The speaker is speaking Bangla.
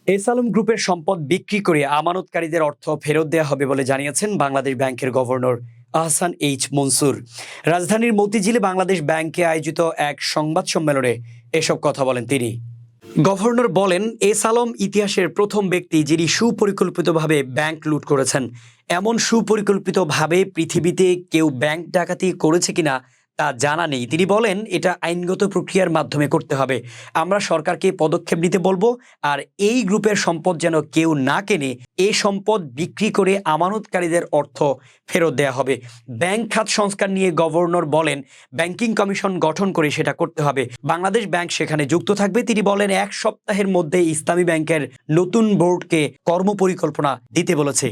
এস আলম গ্রুপের সম্পদ বিক্রি করে আমানতকারীদের অর্থ ফেরত দেওয়া হবে বলে জানিয়েছেন বাংলাদেশ ব্যাংকের গভর্নর আহসান এইচ মনসুর। রাজধানীর মতিঝিলে বাংলাদেশ ব্যাংকে আয়োজিত এক সংবাদ সম্মেলনে এসব কথা বলেন তিনি। গভর্নর বলেন, এস আলম ইতিহাসের প্রথম ব্যক্তি যিনি সুপরিকল্পিতভাবে ব্যাংক লুট করেছেন। এমন সুপরিকল্পিতভাবে পৃথিবীতে কেউ ব্যাংক ডাকাতি করেছে কিনা তা জানা নেই। তিনি বলেন, এটা আইনগত প্রক্রিয়ার মাধ্যমে করতে হবে। আমরা সরকারকে পদক্ষেপ নিতে বলবো। আর এই গ্রুপের সম্পদ যেন কেউ না কেনে। এই সম্পদ বিক্রি করে আমানতকারীদের অর্থ ফেরত দেওয়া হবে। ব্যাংক খাত সংস্কার নিয়ে গভর্নর বলেন, ব্যাংকিং কমিশন গঠন করে সেটা করতে হবে। বাংলাদেশ ব্যাংক সেখানে যুক্ত থাকবে। তিনি বলেন, 1 সপ্তাহের মধ্যে ইসলামী ব্যাংকের নতুন বোর্ডকে কর্মপরিকল্পনা দিতে বলেছে।